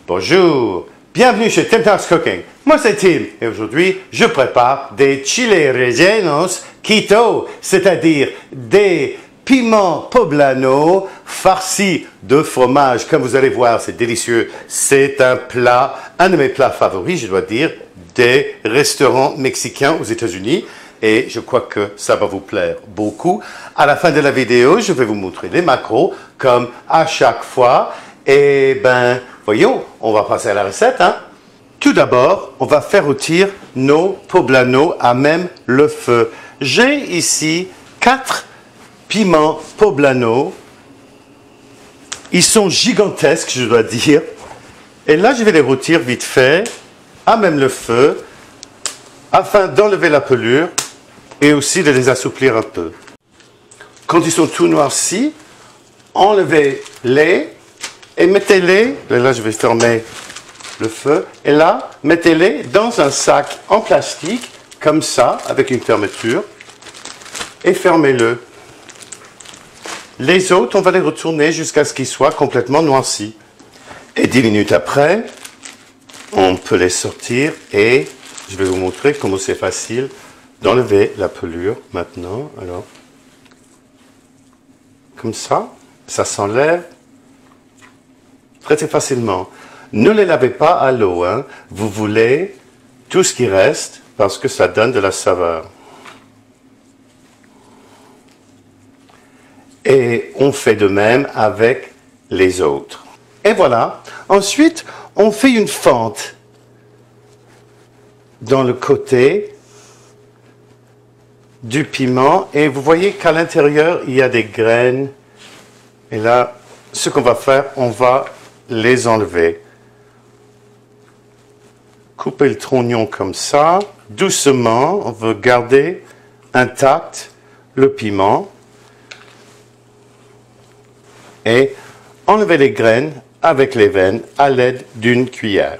Bonjour, bienvenue chez Tim Talks Cooking. Moi c'est Tim et aujourd'hui je prépare des chiles rellenos keto, c'est-à-dire des piments poblano farcis de fromage. Comme vous allez voir, c'est délicieux. C'est un plat, un de mes plats favoris, je dois dire, des restaurants mexicains aux États-Unis. Et je crois que ça va vous plaire beaucoup. À la fin de la vidéo, je vais vous montrer les macros, comme à chaque fois. Et ben, voyons, on va passer à la recette, hein. Tout d'abord, on va faire rôtir nos poblanos à même le feu. J'ai ici 4 piments poblano. Ils sont gigantesques, je dois dire. Et là, je vais les rôtir vite fait, à même le feu, afin d'enlever la pelure et aussi de les assouplir un peu. Quand ils sont tout noircis, enlevez-les et mettez-les, et là je vais fermer le feu, et là, mettez-les dans un sac en plastique, comme ça, avec une fermeture, et fermez-le. Les autres, on va les retourner jusqu'à ce qu'ils soient complètement noircis. Et 10 minutes après, on peut les sortir et je vais vous montrer comment c'est facile d'enlever la pelure maintenant. Alors, comme ça s'enlève très facilement. Ne les lavez pas à l'eau, hein. Vous voulez tout ce qui reste parce que ça donne de la saveur. Et on fait de même avec les autres. Et voilà. Ensuite, on fait une fente dans le côté du piment. Et vous voyez qu'à l'intérieur, il y a des graines. Et là, ce qu'on va faire, on va les enlever. Coupez le trognon comme ça. Doucement, on veut garder intact le piment. Et enlever les graines avec les veines à l'aide d'une cuillère.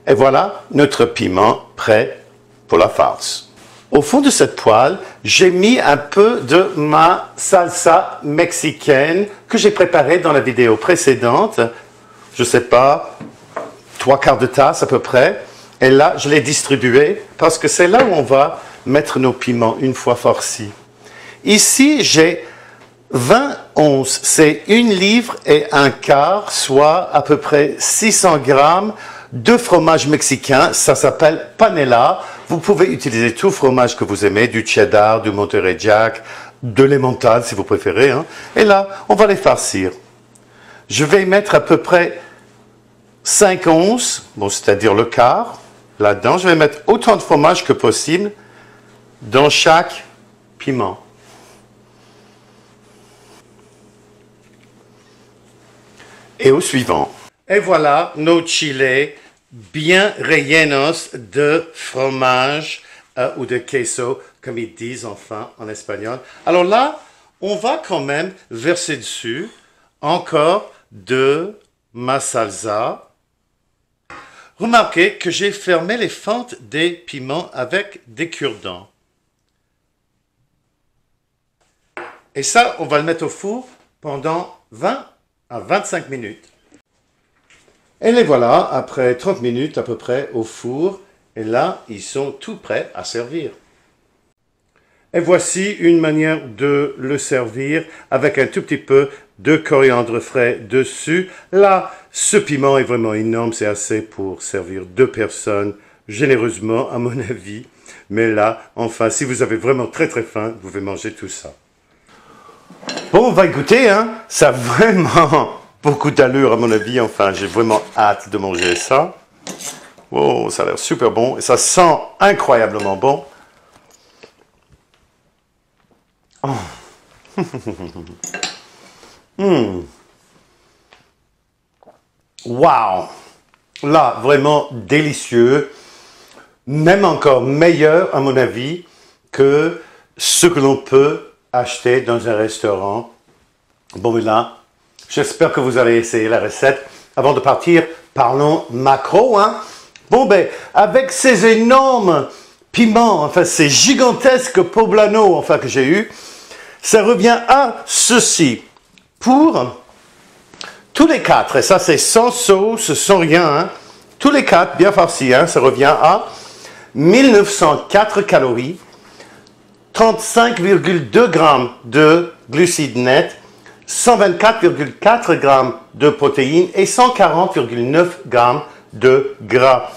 Et voilà notre piment prêt pour la farce. Au fond de cette poêle, j'ai mis un peu de ma salsa mexicaine que j'ai préparée dans la vidéo précédente. Je ne sais pas, 3/4 de tasse à peu près. Et là, je l'ai distribuée parce que c'est là où on va mettre nos piments une fois farcis. Ici, j'ai 20 onces, c'est 1 livre et un quart, soit à peu près 600 grammes de fromage mexicain. Ça s'appelle panela. Vous pouvez utiliser tout fromage que vous aimez, du cheddar, du Monterey Jack, de l'emmental si vous préférez, hein. Et là, on va les farcir. Je vais y mettre à peu près 5 onces, bon, c'est-à-dire le quart, là-dedans. Je vais mettre autant de fromage que possible dans chaque piment. Et au suivant. Et voilà nos chiles bien rellenos de fromage ou de queso, comme ils disent enfin en espagnol. Alors là, on va quand même verser dessus encore de ma salsa. Remarquez que j'ai fermé les fentes des piments avec des cure-dents. Et ça, on va le mettre au four pendant 20 à 25 minutes. Et les voilà, après 30 minutes à peu près au four. Et là, ils sont tout prêts à servir. Et voici une manière de le servir avec un tout petit peu de coriandre frais dessus. Là, ce piment est vraiment énorme. C'est assez pour servir 2 personnes généreusement, à mon avis. Mais là, enfin, si vous avez vraiment très faim, vous pouvez manger tout ça. Bon, on va y goûter, hein. Ça a vraiment beaucoup d'allure, à mon avis. Enfin, j'ai vraiment hâte de manger ça. Oh, ça a l'air super bon. Et ça sent incroyablement bon. Oh. Wow! Là, vraiment délicieux. Même encore meilleur, à mon avis, que ce que l'on peut acheter dans un restaurant. Bon, là, j'espère que vous allez essayer la recette. Avant de partir, parlons macro, hein. Bon, ben, avec ces énormes piments, enfin, ces gigantesques poblano, enfin, que j'ai eu, ça revient à ceci. Pour Tous les quatre, et ça c'est sans sauce, sans rien, hein, tous les quatre bien farcis, hein, ça revient à 1904 calories, 35,2 grammes de glucides nets, 124,4 grammes de protéines et 140,9 grammes de gras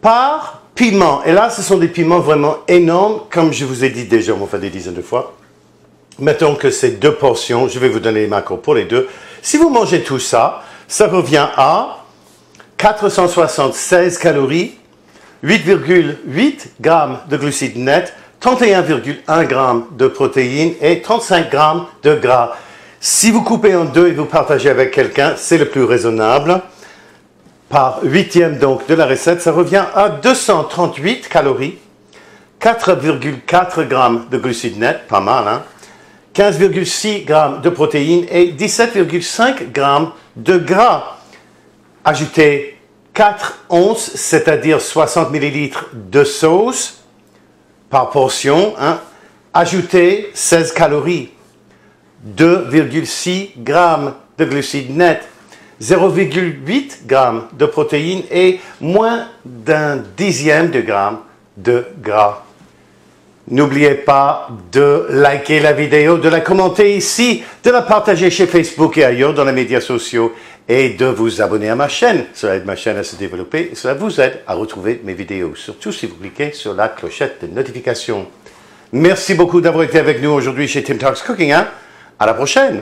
par piment. Et là, ce sont des piments vraiment énormes, comme je vous ai dit déjà, on fait des dizaines de fois. Mettons que c'est 2 portions, je vais vous donner les macros pour les deux. Si vous mangez tout ça, ça revient à 476 calories, 8,8 grammes de glucides nets, 31,1 grammes de protéines et 35 grammes de gras. Si vous coupez en deux et vous partagez avec quelqu'un, c'est le plus raisonnable. Par huitième donc de la recette, ça revient à 238 calories, 4,4 grammes de glucides nets, pas mal, hein? 15,6 grammes de protéines et 17,5 grammes de gras. Ajoutez 4 onces, c'est-à-dire 60 millilitres de sauce par portion. Hein. Ajoutez 16 calories, 2,6 grammes de glucides nets, 0,8 grammes de protéines et moins d'un dixième de gramme de gras. N'oubliez pas de liker la vidéo, de la commenter ici, de la partager chez Facebook et ailleurs dans les médias sociaux et de vous abonner à ma chaîne. Cela aide ma chaîne à se développer et cela vous aide à retrouver mes vidéos, surtout si vous cliquez sur la clochette de notification. Merci beaucoup d'avoir été avec nous aujourd'hui chez Tim Talks Cooking. Hein? À la prochaine!